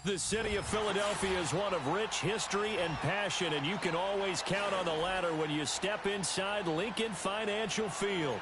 The city of Philadelphia is one of rich history and passion, and you can always count on the latter when you step inside Lincoln Financial Field.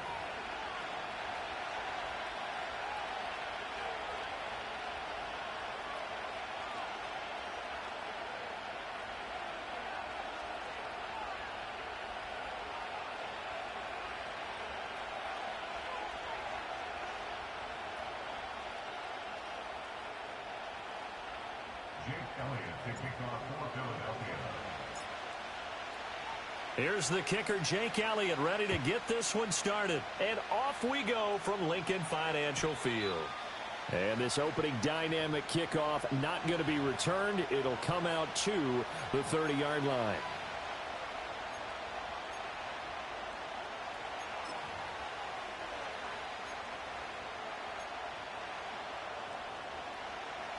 Here's the kicker, Jake Elliott, ready to get this one started. And off we go from Lincoln Financial Field. And this opening dynamic kickoff not going to be returned. It'll come out to the 30-yard line.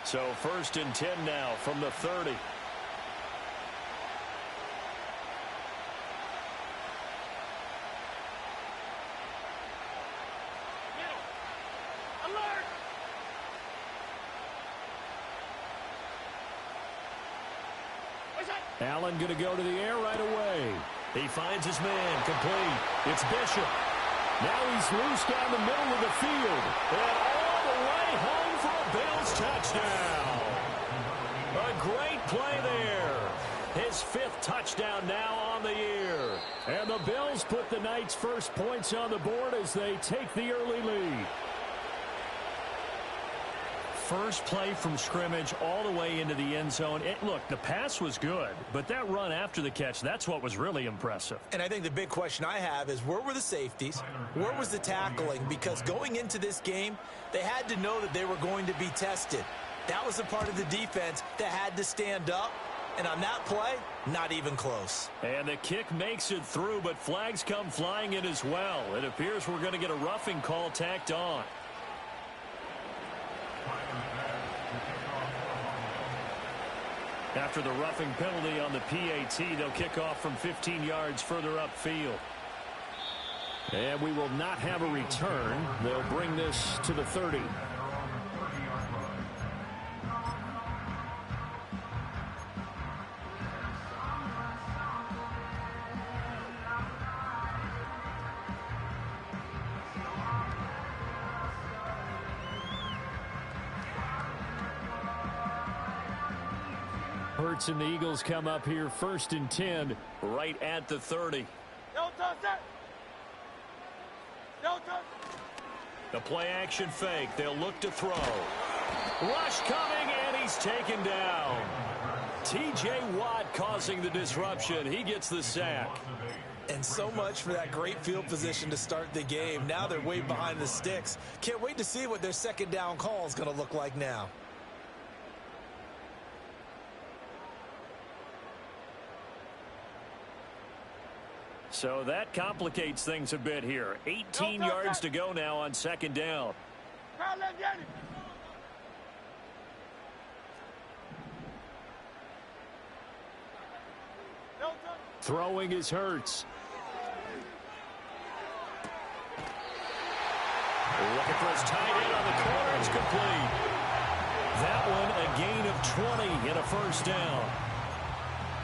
So 1st and 10 now from the 30. Allen going to go to the air right away. He finds his man, complete. It's Bishop. Now he's loose down the middle of the field. And all the way home for a Bills touchdown. A great play there. His 5th touchdown now on the year. And the Bills put the night's first points on the board as they take the early lead. First play from scrimmage all the way into the end zone. Look, the pass was good, but that run after the catch, that's what was really impressive. And I think the big question I have is where were the safeties? Where was the tackling? Because going into this game, they had to know that they were going to be tested. That was a part of the defense that had to stand up. And on that play, not even close. And the kick makes it through, but flags come flying in as well. It appears we're going to get a roughing call tacked on. After the roughing penalty on the PAT, they'll kick off from 15 yards further upfield. And we will not have a return. They'll bring this to the 30. Hurts and the Eagles come up here 1st and 10 right at the 30. The play action fake. They'll look to throw. Rush coming, and he's taken down. T.J. Watt causing the disruption. He gets the sack. And so much for that great field position to start the game. Now they're way behind the sticks. Can't wait to see what their second down call is going to look like now. So that complicates things a bit here. 18 yards to go now on 2nd down. Throwing is Hurts. Looking for his tight end on the corner. It's complete. That one a gain of 20 and a 1st down.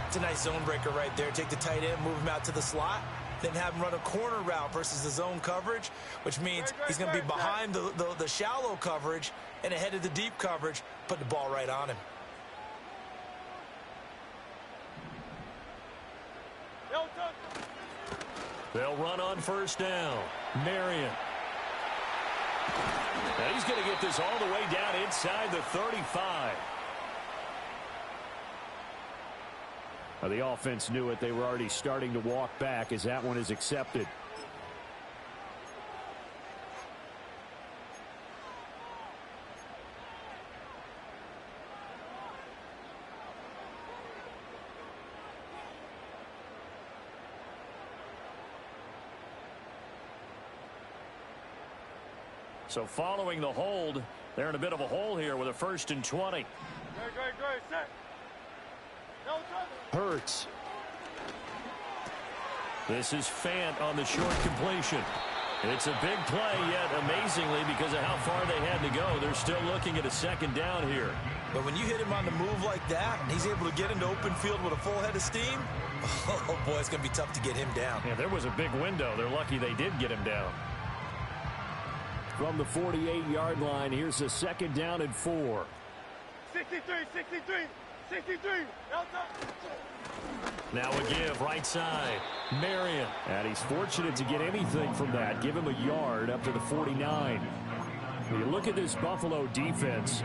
It's a nice zone breaker right there. Take the tight end, move him out to the slot, then have him run a corner route versus the zone coverage, which means he's going to be behind the shallow coverage and ahead of the deep coverage, put the ball right on him. They'll run on 1st down. Marion. Now he's going to get this all the way down inside the 35. The offense knew it. They were already starting to walk back as that one is accepted. So following the hold, they're in a bit of a hole here with a 1st and 20. Hurts. This is Fant on the short completion. It's a big play, yet amazingly, because of how far they had to go, they're still looking at a 2nd down here. But when you hit him on the move like that, and he's able to get into open field with a full head of steam, oh, boy, it's going to be tough to get him down. Yeah, there was a big window. They're lucky they did get him down. From the 48-yard line, here's a 2nd down and 4. 63. Now a give, right side. Marion. And he's fortunate to get anything from that. Give him a yard up to the 49. When you look at this Buffalo defense,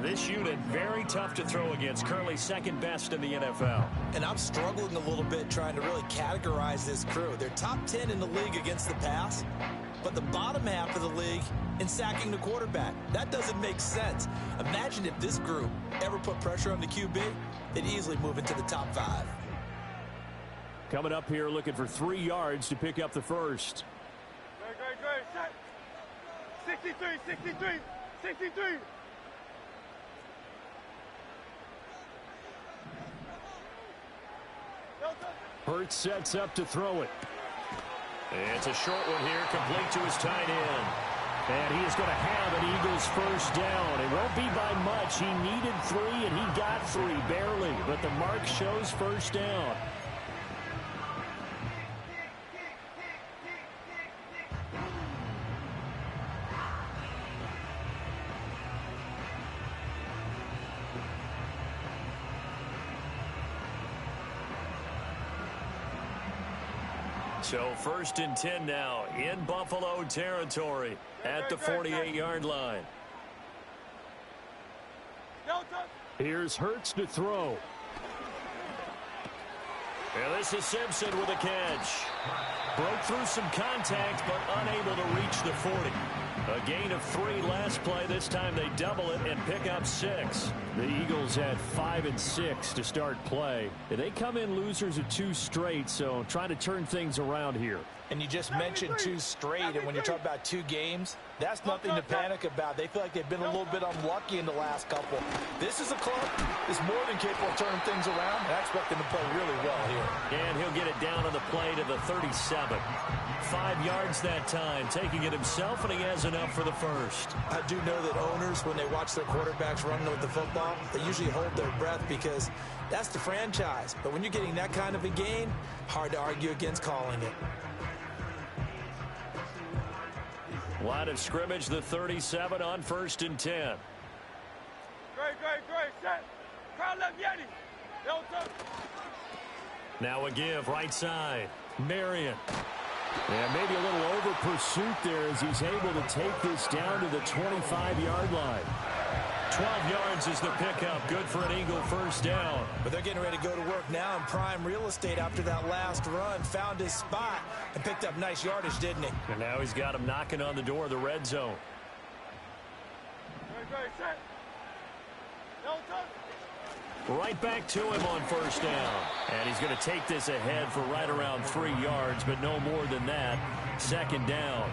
this unit very tough to throw against. Currently second best in the NFL. And I'm struggling a little bit trying to really categorize this crew. They're top 10 in the league against the pass, but the bottom half of the league in sacking the quarterback. That doesn't make sense. Imagine if this group ever put pressure on the QB, they'd easily move into the top 5. Coming up here looking for 3 yards to pick up the first. Great. Set. 63. Hurts sets up to throw it. It's a short one here, complete to his tight end. And he is going to have an Eagles first down. It won't be by much. He needed 3, and he got 3, barely. But the mark shows first down. So 1st and 10 now in Buffalo territory at the 48-yard line. Here's Hurts to throw. And this is Simpson with a catch. Broke through some contact, but unable to reach the 40. A gain of 3 last play. This time they double it and pick up 6. The Eagles had 5 and 6 to start play. They come in losers of 2 straight, so trying to turn things around here. And you just mentioned 2 straight, and when you're talking about 2 games, that's nothing to panic about. They feel like they've been a little bit unlucky in the last couple. This is a club that's more than capable of turning things around, and I expect them to play really well here. And he'll get it down on the play to the 37. 5 yards that time, taking it himself, and he has enough for the first. I do know that owners, when they watch their quarterbacks run with the football, they usually hold their breath because that's the franchise. But when you're getting that kind of a gain, hard to argue against calling it. Line of scrimmage, the 37 on 1st and 10. Great. Set. Crowd left Yeti. Now a give, right side. Marion. And maybe a little over pursuit there as he's able to take this down to the 25-yard line. 12 yards is the pickup. Good for an Eagle first down. But they're getting ready to go to work now in prime real estate after that last run. Found his spot and picked up nice yardage, didn't he? And now he's got him knocking on the door of the red zone. Great. Set. Right back to him on first down. And he's going to take this ahead for right around 3 yards, but no more than that. 2nd down.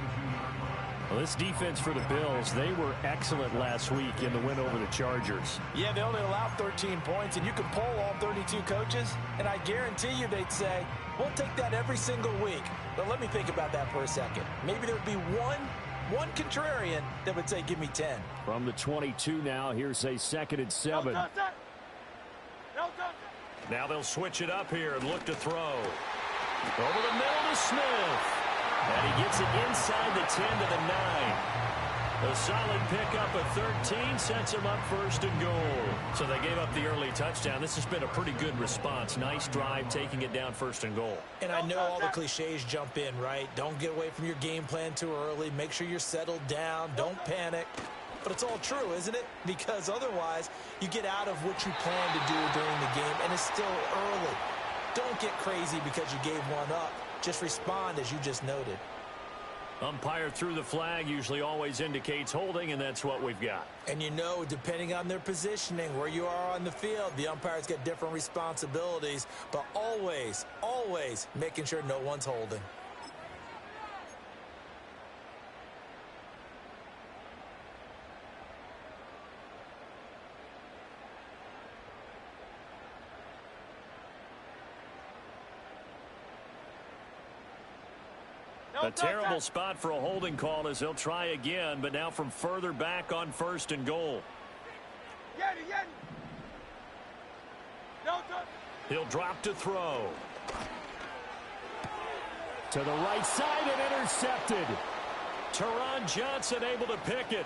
Well, this defense for the Bills, they were excellent last week in the win over the Chargers. Yeah, they only allowed 13 points, and you could poll all 32 coaches, and I guarantee you they'd say, we'll take that every single week. But let me think about that for a second. Maybe there'd be one contrarian that would say, give me 10. From the 22 now, here's a 2nd and 7. Now they'll switch it up here and look to throw. Over the middle to Smith. And he gets it inside the 10 to the 9. A solid pickup of 13 sets him up 1st and goal. So they gave up the early touchdown. This has been a pretty good response. Nice drive, taking it down 1st and goal. And I know all the cliches jump in, right? Don't get away from your game plan too early. Make sure you're settled down. Don't panic. But it's all true, isn't it? Because otherwise, you get out of what you plan to do during the game, and it's still early. Don't get crazy because you gave one up. Just respond as you just noted. Umpire threw the flag, usually always indicates holding, and that's what we've got. And you know, depending on their positioning, where you are on the field, the umpires get different responsibilities, but always, always making sure no one's holding. A terrible spot for a holding call as he'll try again, but now from further back on 1st and goal. Yeti, Yeti. Delta. He'll drop to throw. To the right side and intercepted. Teron Johnson able to pick it.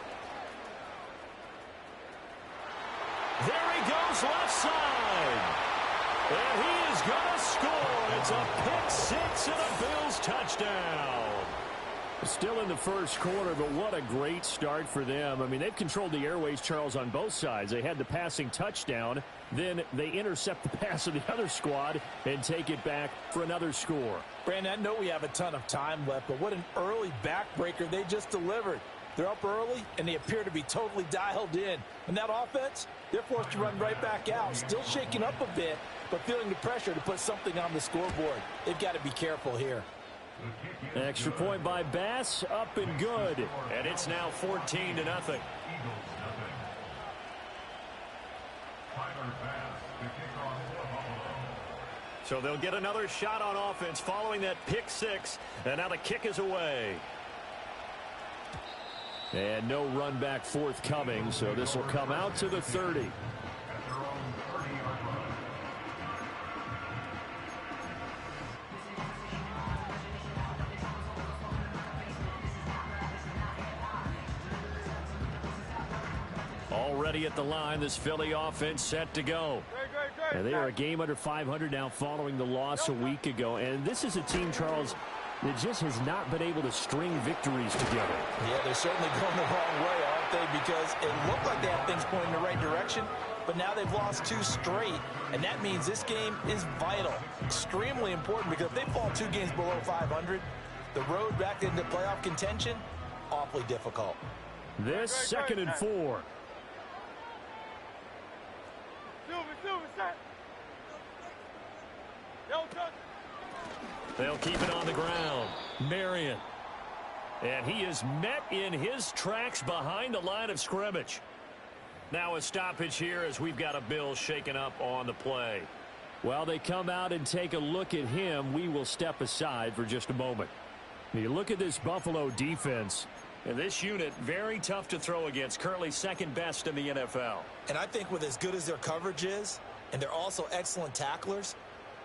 There he goes left side. And he is going to score. It's a pick six and a Bills touchdown. Still in the first quarter, but what a great start for them. I mean, they've controlled the airways, Charles, on both sides. They had the passing touchdown. Then they intercept the pass of the other squad and take it back for another score. Brandon, I know we have a ton of time left, but what an early backbreaker they just delivered. They're up early, and they appear to be totally dialed in. And that offense, they're forced to run right back out, still shaking up a bit, but feeling the pressure to put something on the scoreboard. They've got to be careful here. Extra point by Bass, up and good. And it's now 14-0. So they'll get another shot on offense following that pick six. And now the kick is away. And no run back forthcoming, so this will come out to the 30. Already at the line, this Philly offense set to go. And they are a game under 500 now following the loss a week ago. And this is a team, Charles, that just has not been able to string victories together. Yeah, they're certainly going the wrong way, aren't they? Because it looked like they had things pointing in the right direction, but now they've lost 2 straight, and that means this game is vital, extremely important, because if they fall 2 games below 500, the road back into playoff contention, awfully difficult. This 2nd and 4. Silver, set. Delta. They'll keep it on the ground. Marion. And he is met in his tracks behind the line of scrimmage. Now a stoppage here as we've got a Bill shaken up on the play. While they come out and take a look at him, we will step aside for just a moment. You look at this Buffalo defense, and this unit very tough to throw against, currently 2nd best in the NFL. And I think with as good as their coverage is, and they're also excellent tacklers,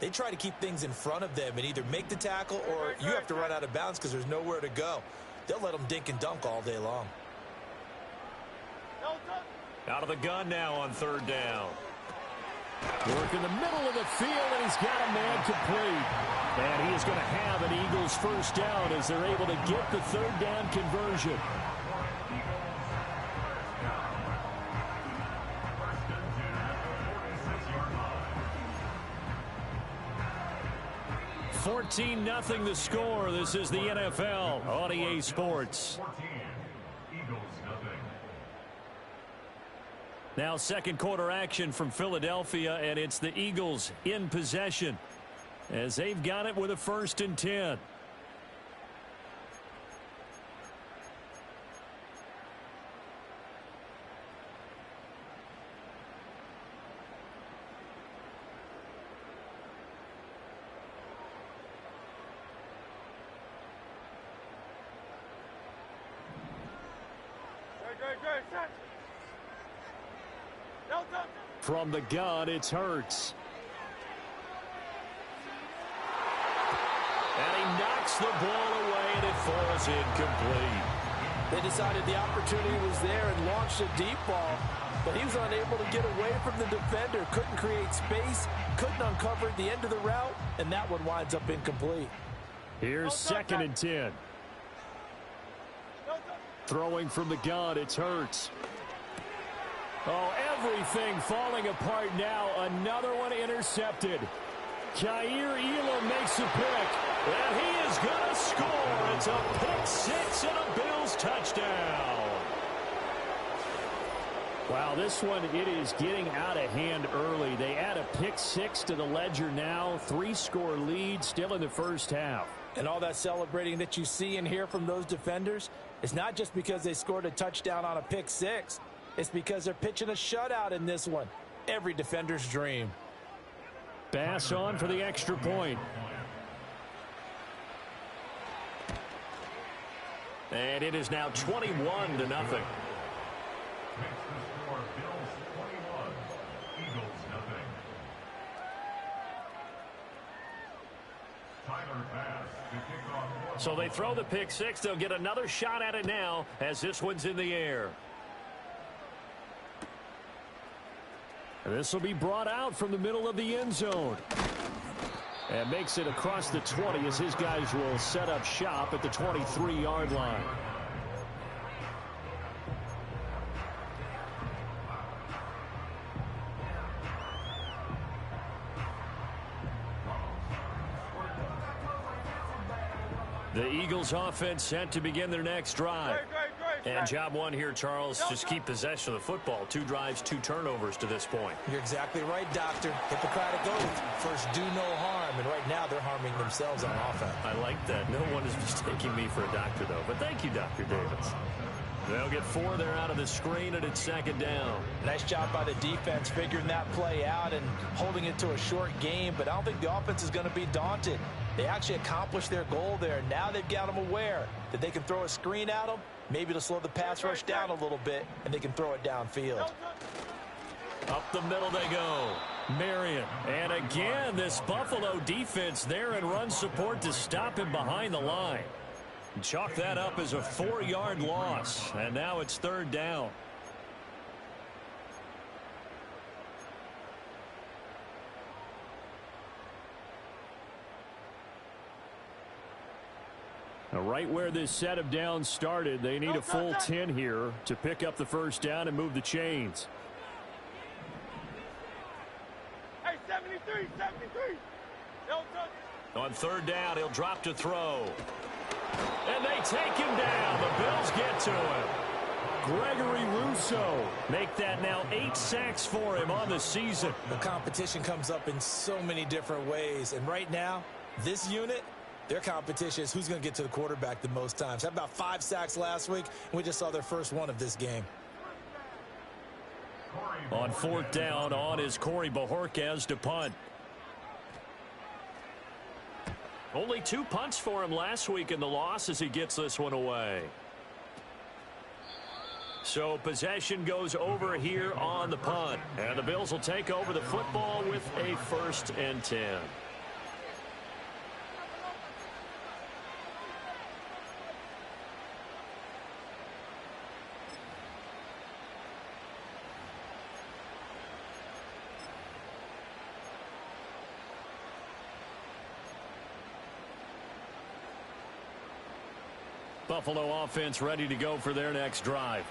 they try to keep things in front of them and either make the tackle or you have to run out of bounds because there's nowhere to go. They'll let them dink and dunk all day long. Out of the gun now on 3rd down. Work in the middle of the field, and he's got a man complete. And he is going to have an Eagles first down as they're able to get the 3rd down conversion. $14-0 the score. This is the NFL on EA Sports. Now 2nd quarter action from Philadelphia, and it's the Eagles in possession as they've got it with a 1st and 10. Great, set. Delta. From the gun, it's Hurts. And he knocks the ball away, and it falls incomplete. They decided the opportunity was there and launched a deep ball, but he was unable to get away from the defender, couldn't create space, couldn't uncover at the end of the route, and that one winds up incomplete. Here's 2nd and 10. Throwing from the gun, it's Hurts. Oh, everything falling apart now. Another one intercepted. Kaiir Elam makes a pick, and he is going to score. It's a pick six and a Bills touchdown. Wow, this one, it is getting out of hand early. They add a pick six to the ledger now. 3-score lead still in the first half. And all that celebrating that you see and hear from those defenders is not just because they scored a touchdown on a pick six. It's because they're pitching a shutout in this one. Every defender's dream. Bass on for the extra point. And it is now 21-0. So they throw the pick six. They'll get another shot at it now as this one's in the air. This will be brought out from the middle of the end zone. And makes it across the 20 as his guys will set up shop at the 23-yard line. The Eagles offense set to begin their next drive. And job one here, Charles, just keep possession of the football. 2 drives, 2 turnovers to this point. You're exactly right, Doctor. Hippocratic oath. First, do no harm. And right now, they're harming themselves on offense. I like that. No one is mistaking me for a doctor, though. But thank you, Dr. Davis. They'll get 4 there out of the screen, and it's second down. Nice job by the defense figuring that play out and holding it to a short game. But I don't think the offense is going to be daunted. They actually accomplished their goal there. Now they've got them aware that they can throw a screen at them. Maybe to slow the pass rush down a little bit, and they can throw it downfield. Up the middle they go. Marion. And again, this Buffalo defense there in run support to stop him behind the line. Chalk that up as a 4-yard loss. And now it's third down. Now, right where this set of downs started, they need a full 10 here to pick up the first down and move the chains. Hey, 73, 73. Don't touch it. On third down, he'll drop to throw. And they take him down. The Bills get to him. Gregory Rousseau make that now 8 sacks for him on the season. The competition comes up in so many different ways. And right now, this unit, their competition is who's going to get to the quarterback the most times. Had about 5 sacks last week, and we just saw their first one of this game. On fourth down, on is Corey Bojorquez to punt. Only 2 punts for him last week in the loss as he gets this one away. So possession goes over here on the punt. And the Bills will take over the football with a 1st and 10. Buffalo offense ready to go for their next drive.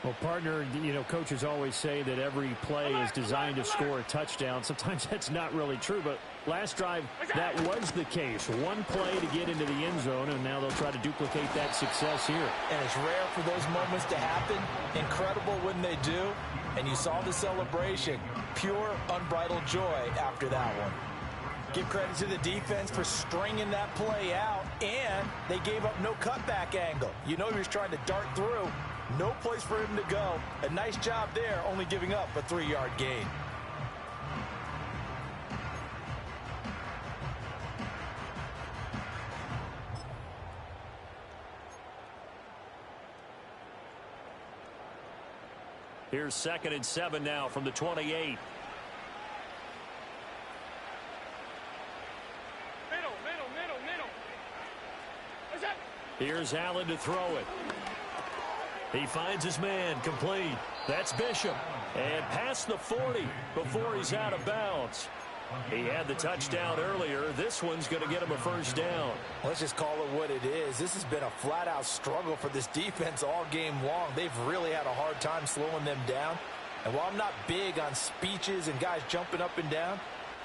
Well, partner, you know, coaches always say that every play is designed to score a touchdown. Sometimes that's not really true, but last drive, that was the case. 1 play to get into the end zone, and now they'll try to duplicate that success here. And it's rare for those moments to happen. Incredible when they do. And you saw the celebration. Pure, unbridled joy after that one. Give credit to the defense for stringing that play out, and they gave up no cutback angle. You know he was trying to dart through. No place for him to go. A nice job there, only giving up a 3-yard gain. Here's 2nd and 7 now from the 28. Here's Allen to throw it. He finds his man, complete. That's Bishop. And past the 40 before he's out of bounds. He had the touchdown earlier. This one's going to get him a 1st down. Let's just call it what it is. This has been a flat-out struggle for this defense all game long. They've really had a hard time slowing them down. And while I'm not big on speeches and guys jumping up and down,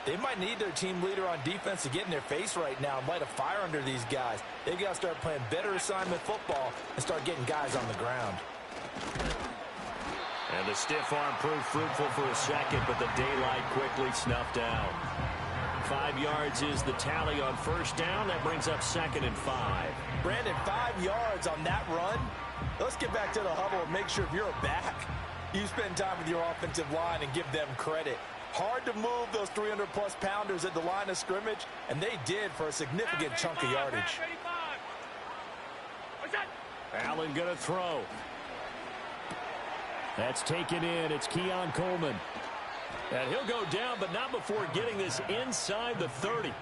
they might need their team leader on defense to get in their face right now and light a fire under these guys. They've got to start playing better assignment football and start getting guys on the ground. And the stiff arm proved fruitful for a second, but the daylight quickly snuffed out. 5 yards is the tally on 1st down. That brings up 2nd and 5. Brandon, 5 yards on that run. Let's get back to the huddle and make sure if you're a back, you spend time with your offensive line and give them credit. Hard to move those 300-plus pounders at the line of scrimmage, and they did for a significant chunk of yardage. Allen going to throw. That's taken in. It's Keon Coleman. And he'll go down, but not before getting this inside the 30.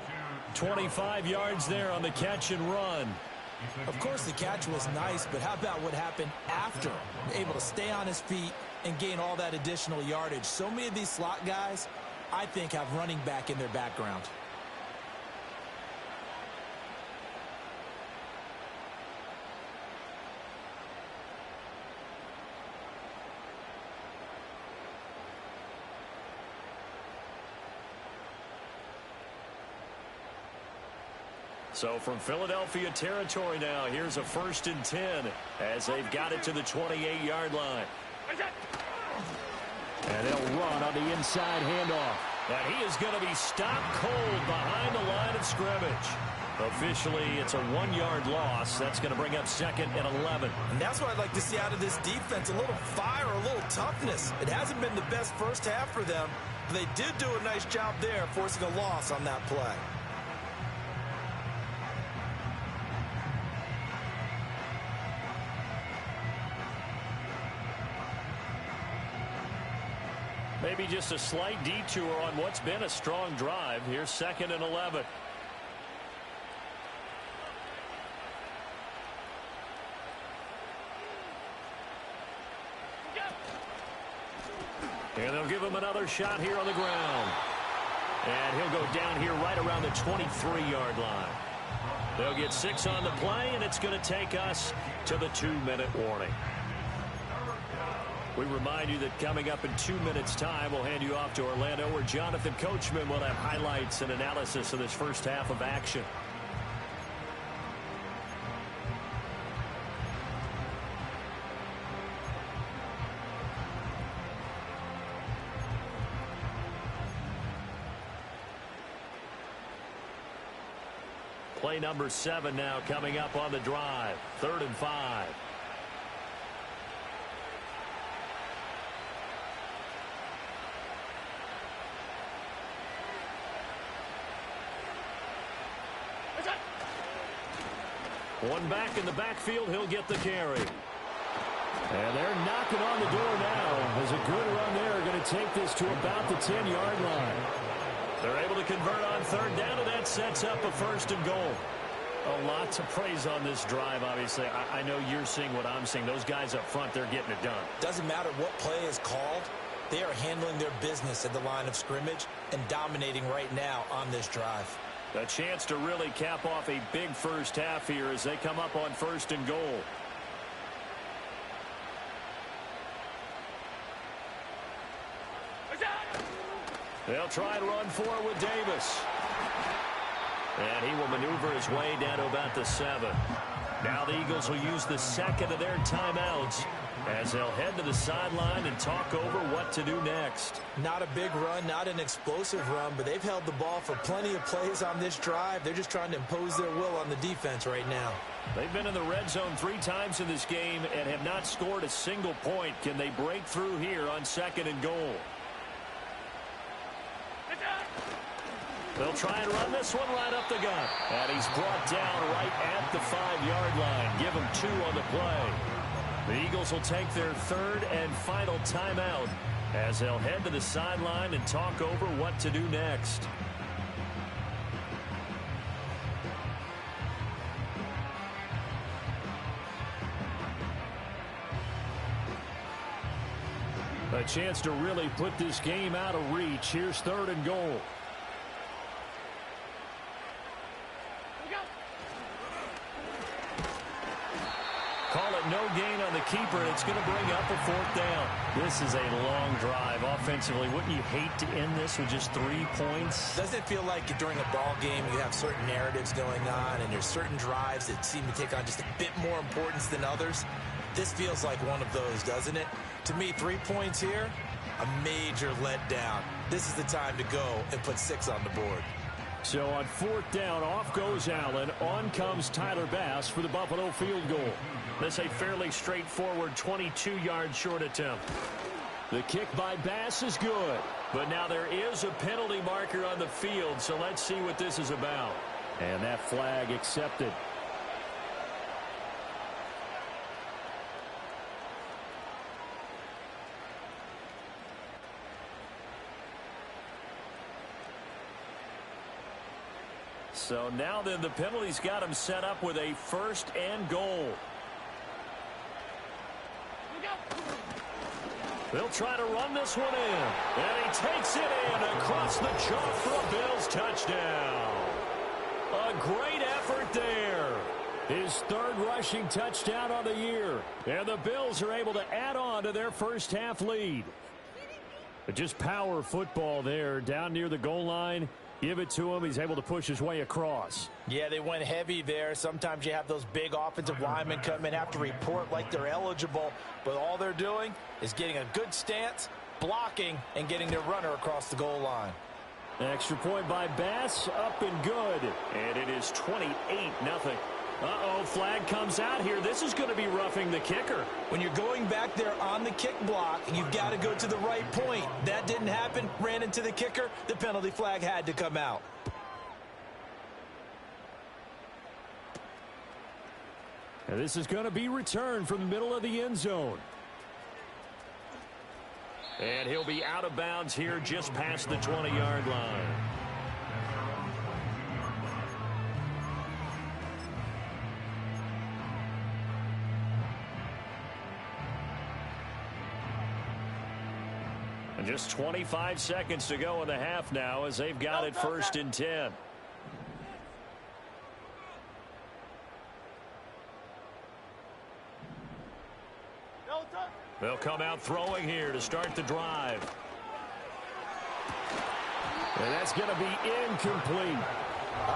25 yards there on the catch and run. Of course, the catch was nice, but how about what happened after? Able to stay on his feet and gain all that additional yardage. So many of these slot guys, I think, have running back in their background. So from Philadelphia territory now, here's a 1st and 10 as they've got it to the 28-yard line. And they'll run on the inside handoff. And he is going to be stopped cold behind the line of scrimmage. Officially, it's a 1-yard loss. That's going to bring up 2nd and 11. And that's what I'd like to see out of this defense, a little fire, a little toughness. It hasn't been the best first half for them, but they did do a nice job there forcing a loss on that play. Maybe just a slight detour on what's been a strong drive. Here's 2nd and 11. And they'll give him another shot here on the ground. And he'll go down here right around the 23-yard line. They'll get 6 on the play, and it's going to take us to the 2-minute warning. We remind you that coming up in 2 minutes' time, we'll hand you off to Orlando, where Jonathan Coachman will have highlights and analysis of this first half of action. Play number 7 now coming up on the drive. 3rd and 5. One back in the backfield, he'll get the carry. And they're knocking on the door now. There's a good run there. Going to take this to about the 10-yard line. They're able to convert on 3rd down, and that sets up a 1st and goal. A lot to praise on this drive, obviously. I know you're seeing what I'm seeing. Those guys up front, they're getting it done. Doesn't matter what play is called. They are handling their business at the line of scrimmage and dominating right now on this drive. A chance to really cap off a big first half here as they come up on 1st and goal. They'll try and run for it with Davis. And he will maneuver his way down to about the 7. Now the Eagles will use the 2nd of their timeouts as they'll head to the sideline and talk over what to do next. Not a big run, not an explosive run, but they've held the ball for plenty of plays on this drive. They're just trying to impose their will on the defense right now. They've been in the red zone 3 times in this game and have not scored a single point. Can they break through here on 2nd and goal? They'll try and run this one right up the gut. And he's brought down right at the 5-yard line. Give him 2 on the play. The Eagles will take their 3rd and final timeout as they'll head to the sideline and talk over what to do next. A chance to really put this game out of reach. Here's 3rd and goal. Call it no gain on the keeper, and it's going to bring up a 4th down. This is a long drive offensively. Wouldn't you hate to end this with just 3 points? Doesn't it feel like during a ball game you have certain narratives going on and there's certain drives that seem to take on just a bit more importance than others? This feels like one of those, doesn't it? To me, 3 points here, a major letdown. This is the time to go and put 6 on the board. So on 4th down, off goes Allen. On comes Tyler Bass for the Buffalo field goal. This a fairly straightforward 22-yard short attempt. The kick by Bass is good. But now there is a penalty marker on the field, so let's see what this is about. And that flag accepted. So now then the penalty's got him set up with a 1st and goal. They'll try to run this one in. And he takes it in across the chalk for a Bills touchdown. A great effort there. His 3rd rushing touchdown on the year. And the Bills are able to add on to their first half lead. But just power football there down near the goal line. Give it to him. He's able to push his way across. Yeah, they went heavy there. Sometimes you have those big offensive linemen come in, have to report like they're eligible. But all they're doing is getting a good stance, blocking, and getting their runner across the goal line. Extra point by Bass, up and good. And it is 28-0. Uh-oh, flag comes out here. This is going to be roughing the kicker. When you're going back there on the kick block, you've got to go to the right point. That didn't happen. Ran into the kicker. The penalty flag had to come out. And this is going to be returned from the middle of the end zone. And he'll be out of bounds here just past the 20-yard line. And just 25 seconds to go in the half now as they've got it 1st and 10. They'll come out throwing here to start the drive. And that's going to be incomplete.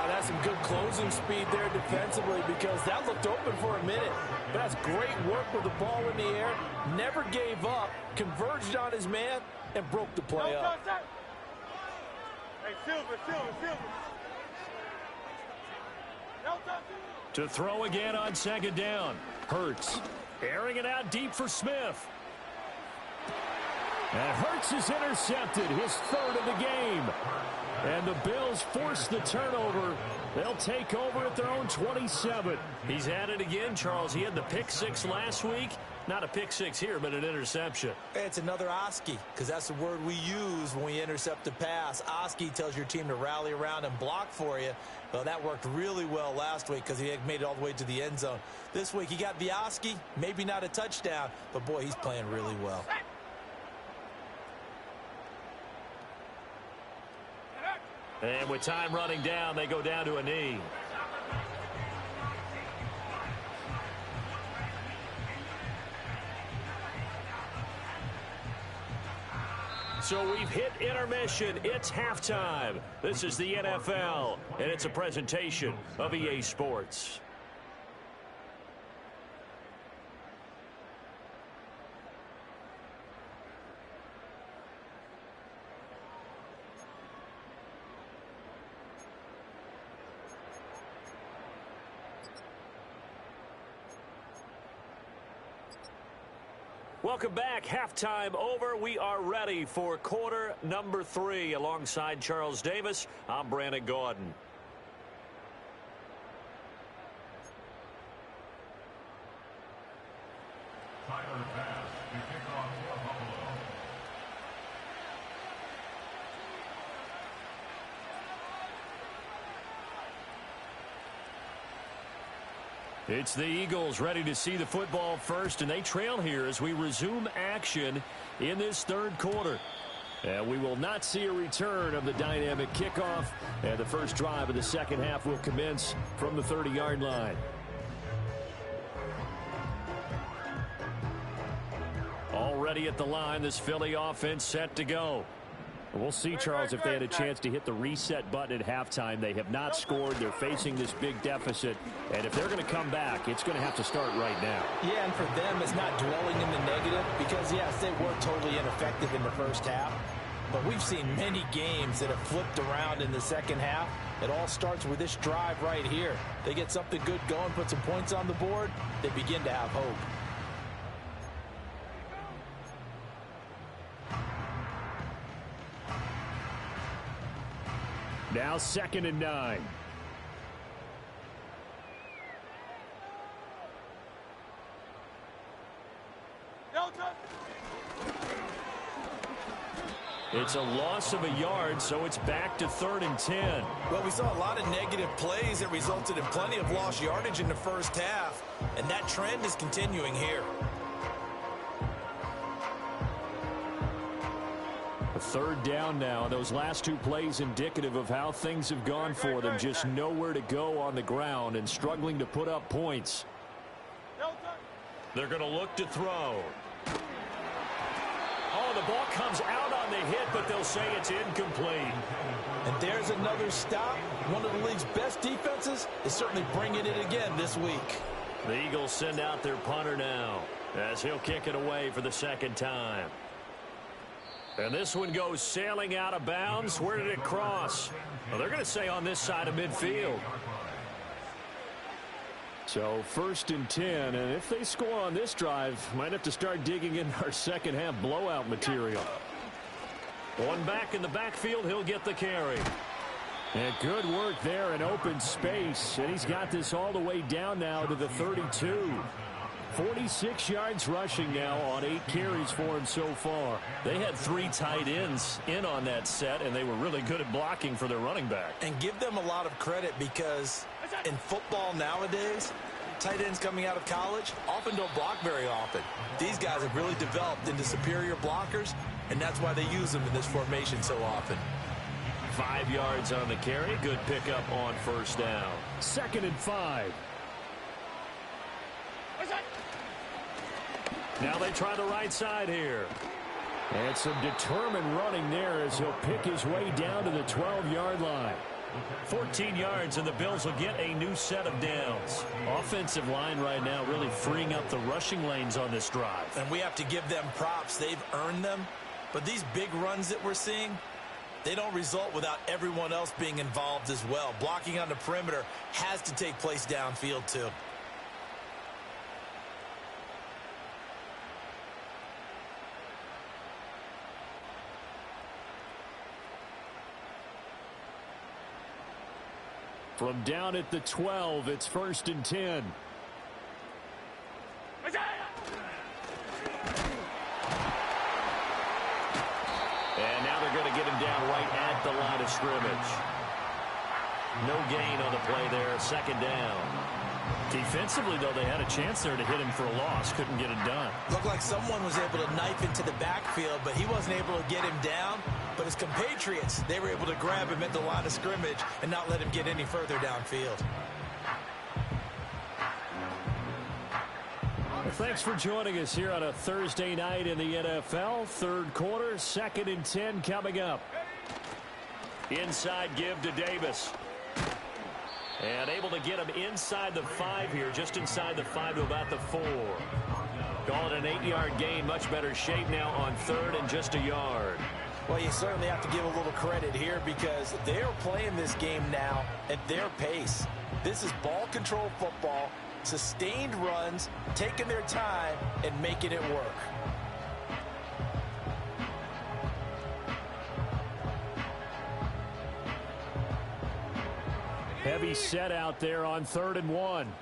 That's some good closing speed there defensively because that looked open for a minute. But that's great work with the ball in the air. Never gave up, converged on his man, and broke the play up. Hey, Silver. To throw again on 2nd down. Hurts airing it out deep for Smith. And Hurts is intercepted, his 3rd of the game. And the Bills force the turnover. They'll take over at their own 27. He's at it again, Charles. He had the pick 6 last week. Not a pick 6 here, but an interception. It's another Oski, because that's the word we use when we intercept a pass. Oski tells your team to rally around and block for you. Well, that worked really well last week because he had made it all the way to the end zone. This week, he got the Oski, maybe not a touchdown, but, boy, he's playing really well. And with time running down, they go down to a knee. So we've hit intermission. It's halftime. This is the NFL, and it's a presentation of EA Sports. Welcome back. Halftime over. We are ready for quarter number 3. Alongside Charles Davis, I'm Brandon Gordon. It's the Eagles ready to see the football first, and they trail here as we resume action in this 3rd quarter. And we will not see a return of the dynamic kickoff, and the first drive of the 2nd half will commence from the 30-yard line. Already at the line, this Philly offense set to go. We'll see, Charles, if they had a chance to hit the reset button at halftime. They have not scored. They're facing this big deficit. And if they're going to come back, it's going to have to start right now. Yeah, and for them, it's not dwelling in the negative because, yes, they were totally ineffective in the first half. But we've seen many games that have flipped around in the second half. It all starts with this drive right here. They get something good going, put some points on the board, they begin to have hope. Now 2nd and 9. It's a loss of a yard, so it's back to 3rd and 10. Well, we saw a lot of negative plays that resulted in plenty of lost yardage in the first half, and that trend is continuing here. A 3rd down now. Those last 2 plays indicative of how things have gone for them. Just nowhere to go on the ground and struggling to put up points. They're going to look to throw. Oh, the ball comes out on the hit, but they'll say it's incomplete. And there's another stop. One of the league's best defenses is certainly bringing it again this week. The Eagles send out their punter now as he'll kick it away for the 2nd time. And this one goes sailing out of bounds. Where did it cross? Well, they're going to say on this side of midfield. So 1st and 10, and if they score on this drive, might have to start digging in our second half blowout material. One back in the backfield, he'll get the carry. And good work there in open space, and he's got this all the way down now to the 32. 46 yards rushing now on 8 carries for him so far. They had 3 tight ends in on that set, and they were really good at blocking for their running back. And give them a lot of credit because in football nowadays, tight ends coming out of college often don't block very often. These guys have really developed into superior blockers, and that's why they use them in this formation so often. 5 yards on the carry. Good pickup on 1st down. 2nd and 5. Now they try the right side here. And some determined running there as he'll pick his way down to the 12-yard line. 14 yards, and the Bills will get a new set of downs. Offensive line right now really freeing up the rushing lanes on this drive. And we have to give them props. They've earned them. But these big runs that we're seeing, they don't result without everyone else being involved as well. Blocking on the perimeter has to take place downfield too. From down at the 12, it's 1st and 10. And now they're going to get him down right at the line of scrimmage. No gain on the play there, 2nd down. Defensively, though, they had a chance there to hit him for a loss. Couldn't get it done. Looked like someone was able to knife into the backfield, but he wasn't able to get him down. But his compatriots, they were able to grab him at the line of scrimmage and not let him get any further downfield. Well, thanks for joining us here on a Thursday night in the NFL. 3rd quarter, 2nd and 10 coming up. Inside give to Davis. And able to get him inside the 5 here, just inside the 5 to about the 4. Call it an 8-yard gain, much better shape now on 3rd and just a yard. Well, you certainly have to give a little credit here because they are playing this game now at their pace. This is ball control football, sustained runs, taking their time, and making it work. Heavy set out there on 3rd and 1.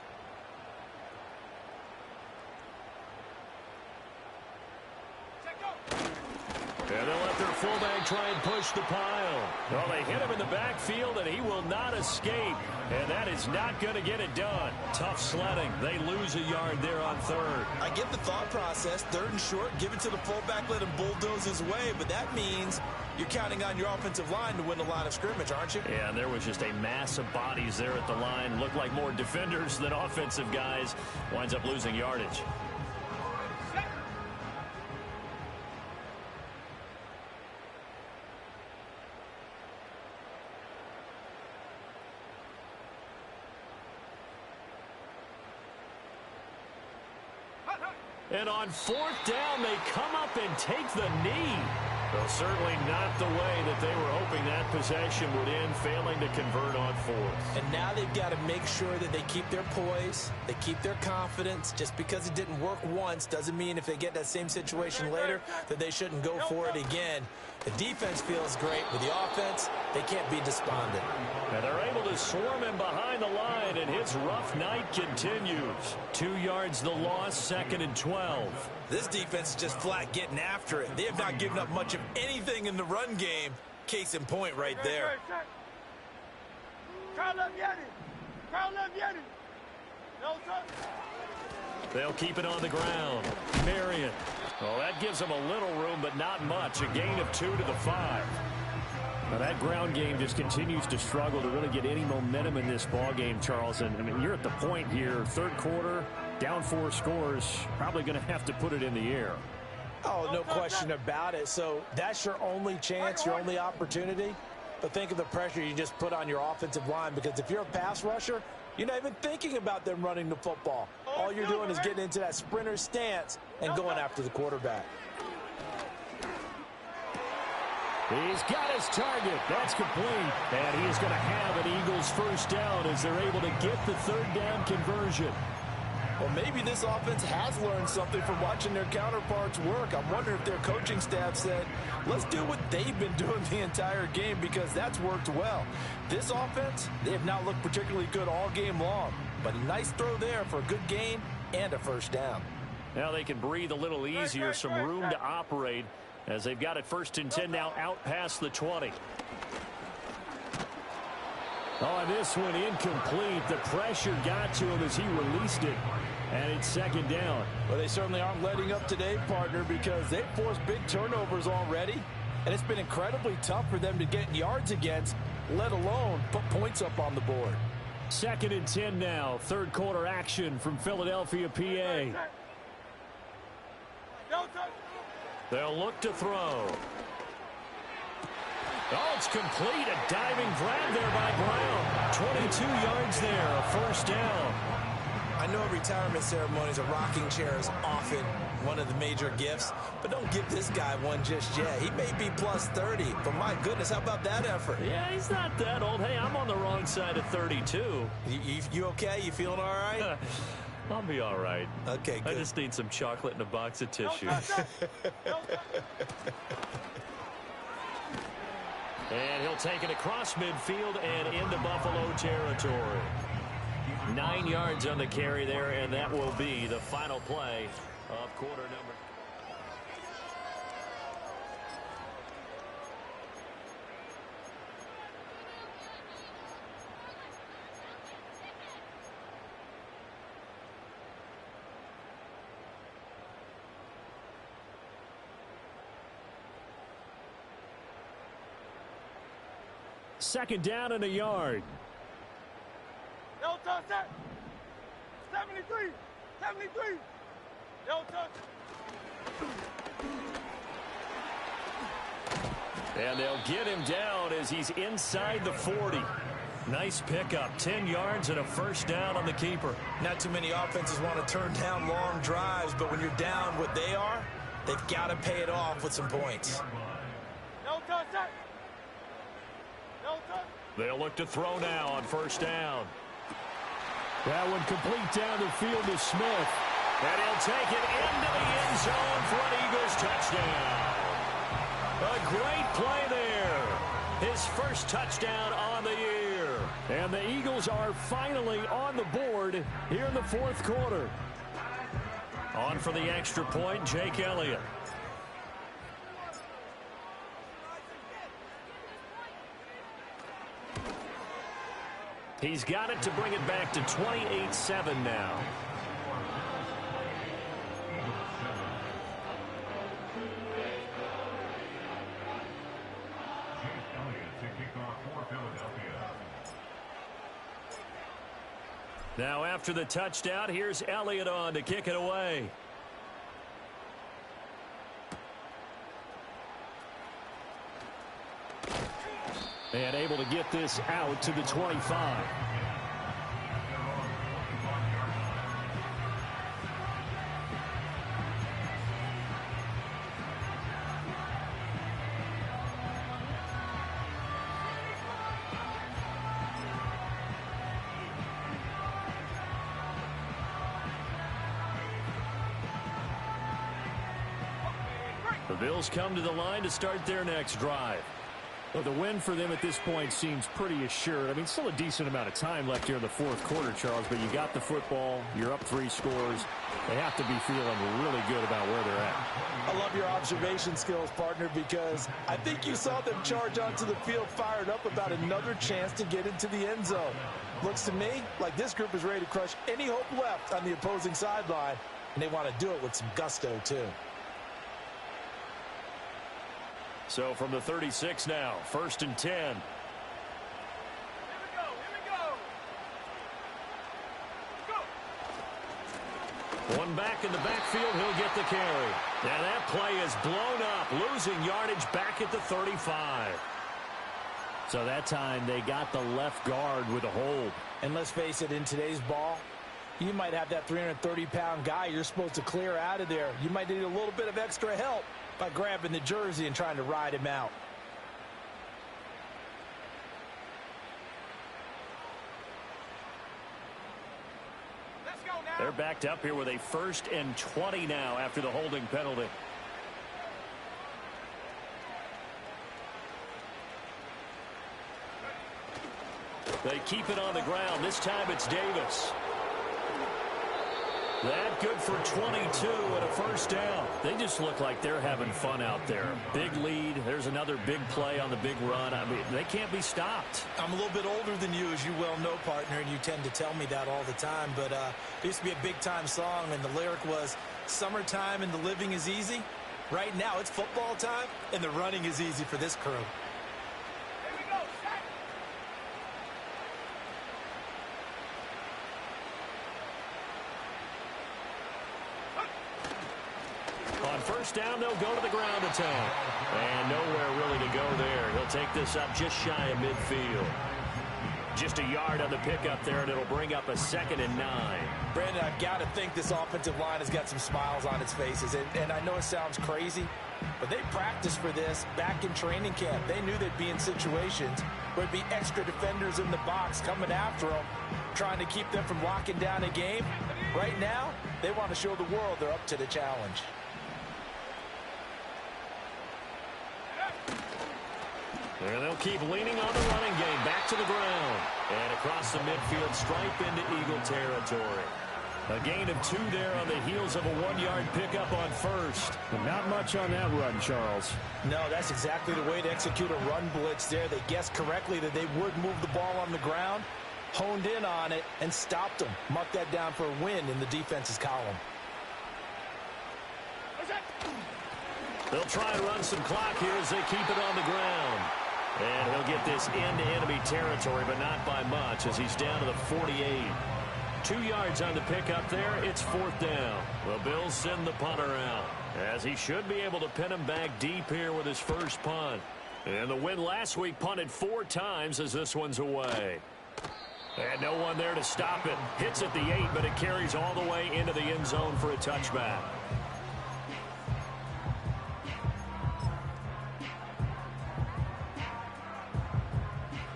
And they'll let their fullback try and push the pile. Well, they hit him in the backfield, and he will not escape. And that is not going to get it done. Tough sledding. They lose a yard there on 3rd. I get the thought process. 3rd and short, give it to the fullback, let him bulldoze his way. But that means you're counting on your offensive line to win the line of scrimmage, aren't you? Yeah, and there was just a mass of bodies there at the line. Looked like more defenders than offensive guys. Winds up losing yardage. And on 4th down, they come up and take the knee. Well, certainly not the way that they were hoping that possession would end, failing to convert on 4th. And now they've got to make sure that they keep their poise, they keep their confidence. Just because it didn't work once doesn't mean if they get that same situation later that they shouldn't go for it again. The defense feels great. With the offense, they can't be despondent. And they're able to swarm him behind the line, and his rough night continues. 2 yards the loss, 2nd and 12. This defense is just flat getting after it. They have not given up much of anything in the run game. Case in point right there. They'll keep it on the ground. Marion. Well, that gives them a little room, but not much. A gain of 2 to the 5. Now that ground game just continues to struggle to really get any momentum in this ball game, Charles. And I mean, you're at the point here, third quarter, down 4 scores, probably going to have to put it in the air. Oh, no question about it. So that's your only chance, your only opportunity. But think of the pressure you just put on your offensive line, because if you're a pass rusher, you're not even thinking about them running the football. All you're doing is getting into that sprinter stance and going after the quarterback. He's got his target. That's complete. And he is going to have an Eagles first down as they're able to get the third down conversion. Well, maybe this offense has learned something from watching their counterparts work. I'm wondering if their coaching staff said, let's do what they've been doing the entire game, because that's worked well. This offense, they have not looked particularly good all game long. But a nice throw there for a good gain and a first down. Now they can breathe a little easier, some room to operate as they've got it 1st and 10 now out past the 20. Oh, this one incomplete. The pressure got to him as he released it. And it's 2nd down. Well, they certainly aren't letting up today, partner, because they've forced big turnovers already. And it's been incredibly tough for them to get yards against, let alone put points up on the board. 2nd and 10 now. Third quarter action from Philadelphia, PA. They'll look to throw. Oh, it's complete. A diving grab there by Brown. 22 yards there, a first down. I know retirement ceremonies, a rocking chair is often one of the major gifts, but don't give this guy one just yet. He may be plus 30, but my goodness, how about that effort? Yeah, he's not that old. Hey, I'm on the wrong side of 32. You okay? You feeling all right? I'll be all right. Okay, good. I just need some chocolate and a box of tissue. And he'll take it across midfield and into Buffalo territory. 9 yards on the carry there, and that will be the final play of quarter number. Second down and a yard. No touch that. 73. 73. No touch. And they'll get him down as he's inside the 40. Nice pickup. 10 yards and a first down on the keeper. Not too many offenses want to turn down long drives, but when you're down what they are, they've got to pay it off with some points. No touch that. No touch. They'll look to throw now on first down. That one complete down the field to Smith. And he'll take it into the end zone for an Eagles touchdown. A great play there. His first touchdown on the year. And the Eagles are finally on the board here in the fourth quarter. On for the extra point, Jake Elliott. He's got it to bring it back to 28-7 now. Now after the touchdown, here's Elliott on to kick it away. And able to get this out to the 25. The Bills come to the line to start their next drive. Well, the win for them at this point seems pretty assured. I mean, still a decent amount of time left here in the fourth quarter, Charles, but you got the football. You're up 3 scores. They have to be feeling really good about where they're at. I love your observation skills, partner, because I think you saw them charge onto the field fired up about another chance to get into the end zone. Looks to me like this group is ready to crush any hope left on the opposing sideline, and they want to do it with some gusto, too. So from the 36 now, 1st and 10. Here we go. Go. One back in the backfield, he'll get the carry. Now that play is blown up, losing yardage back at the 35. So that time they got the left guard with a hold. And let's face it, in today's ball, you might have that 330-pound guy you're supposed to clear out of there. You might need a little bit of extra help by grabbing the jersey and trying to ride him out. Let's go now. They're backed up here with a 1st and 20 now after the holding penalty. They keep it on the ground. This time it's Davis. That good for 22 and a 1st down. They just look like they're having fun out there. Big lead. There's another big play on the big run. I mean, they can't be stopped. I'm a little bit older than you, as you well know, partner, and you tend to tell me that all the time. But it used to be a big-time song, and the lyric was, "Summertime and the living is easy." Right now, it's football time, and the running is easy for this crew. Here we go. Set. On 1st down, they'll go to the ground attack. And nowhere really to go there. He'll take this up just shy of midfield. Just a yard on the pickup there, and it'll bring up a 2nd and 9. Brandon, I've got to think this offensive line has got some smiles on its faces. And I know it sounds crazy, but they practiced for this back in training camp. They knew they'd be in situations where there'd be extra defenders in the box coming after them, trying to keep them from locking down a game. Right now, they want to show the world they're up to the challenge. And they'll keep leaning on the running game. Back to the ground. And across the midfield stripe into Eagle territory. A gain of 2 there on the heels of a 1-yard pickup on 1st. Not much on that run, Charles. No, that's exactly the way to execute a run blitz there. They guessed correctly that they would move the ball on the ground, honed in on it, and stopped them. Mark that down for a win in the defense's column. They'll try and run some clock here as they keep it on the ground. And he'll get this into enemy territory, but not by much as he's down to the 48. 2 yards on the pickup there. It's 4th down. The Bills send the punter out, as he should be able to pin him back deep here with his first punt. And the win last week punted 4 times as this one's away. And no one there to stop it. Hits at the 8, but it carries all the way into the end zone for a touchback.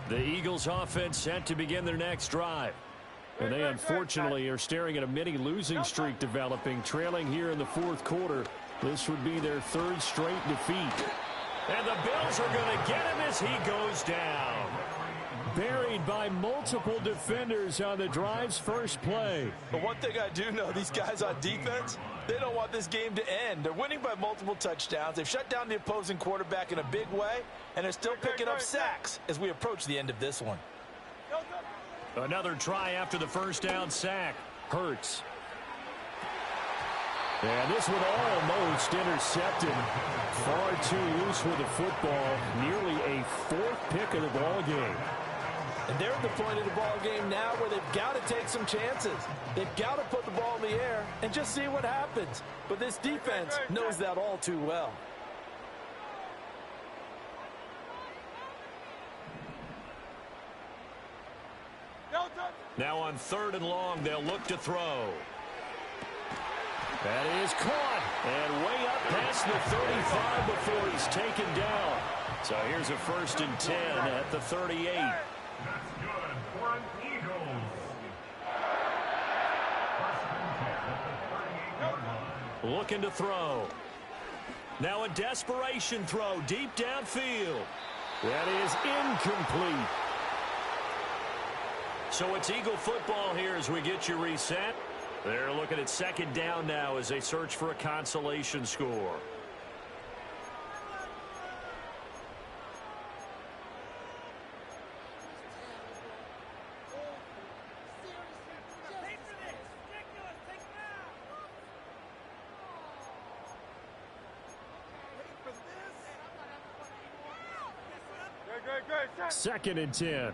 The Eagles offense set to begin their next drive. And they unfortunately are staring at a mini losing streak developing, trailing here in the 4th quarter. This would be their 3rd straight defeat. And the Bills are going to get him as he goes down. Buried by multiple defenders on the drive's first play. But one thing I do know, these guys on defense, they don't want this game to end. They're winning by multiple touchdowns. They've shut down the opposing quarterback in a big way, and they're still picking up sacks as we approach the end of this one. Another try after the 1st down sack. Hurts. And this one almost intercepted. Far too loose with the football. Nearly a 4th pick of the ball game. And they're at the point of the ball game now where they've got to take some chances. They've got to put the ball in the air and just see what happens. But this defense knows that all too well. Now on 3rd and long, they'll look to throw. That is caught. And way up past the 35 before he's taken down. So here's a 1st and 10 at the 38. That's good for an Eagles. 1st and 10 at the 38-yard line. Looking to throw. Now a desperation throw deep downfield. That is incomplete. So it's Eagle football here as we get you reset. They're looking at second down now as they search for a consolation score. Second and 10.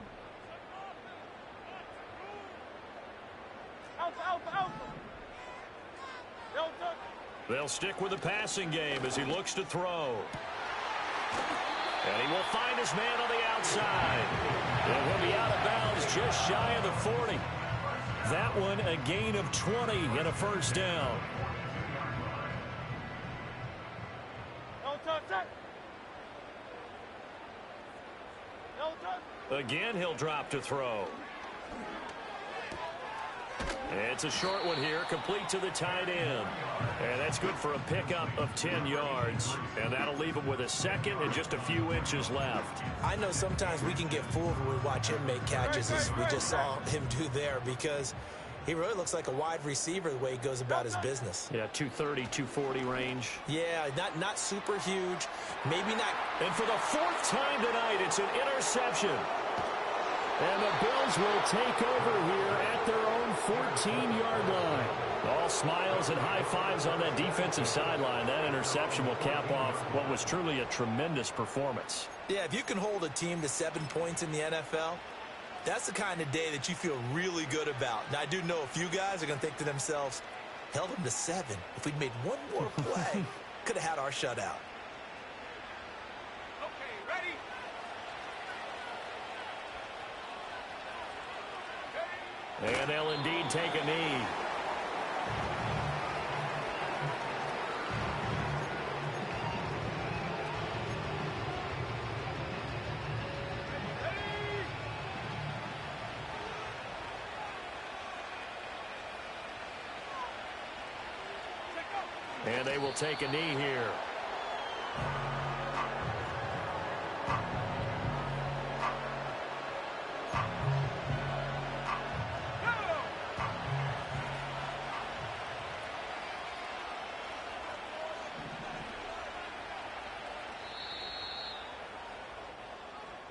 They'll stick with the passing game as he looks to throw. And he will find his man on the outside. And he'll be out of bounds just shy of the 40. That one a gain of 20 and a first down. Again, he'll drop to throw. It's a short one here, complete to the tight end. And that's good for a pickup of 10 yards. And that'll leave him with a second and just a few inches left. I know sometimes we can get fooled when we watch him make catches, as we just saw him do there, because he really looks like a wide receiver the way he goes about his business. Yeah, 230, 240 range. Yeah, not super huge, maybe not. And for the fourth time tonight, it's an interception. And the Bills will take over here at their own 14-yard line. All smiles and high fives on that defensive sideline. That interception will cap off what was truly a tremendous performance. Yeah, if you can hold a team to 7 points in the NFL, that's the kind of day that you feel really good about. Now, I do know a few guys are going to think to themselves, held them to 7. If we'd made one more play, could have had our shutout. And they'll indeed take a knee. And they will take a knee here.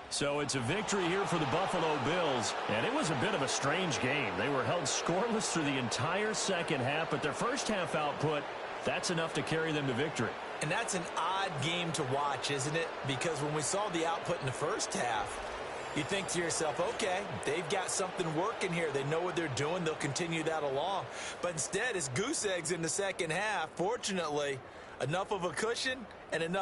So it's a victory here for the Buffalo Bills, and it was a bit of a strange game. They were held scoreless through the entire second half, but their first half output, that's enough to carry them to victory. And that's an odd game to watch, isn't it? Because when we saw the output in the first half, you think to yourself, okay, they've got something working here. They know what they're doing. They'll continue that along. But instead, it's goose eggs in the second half. Fortunately, enough of a cushion and enough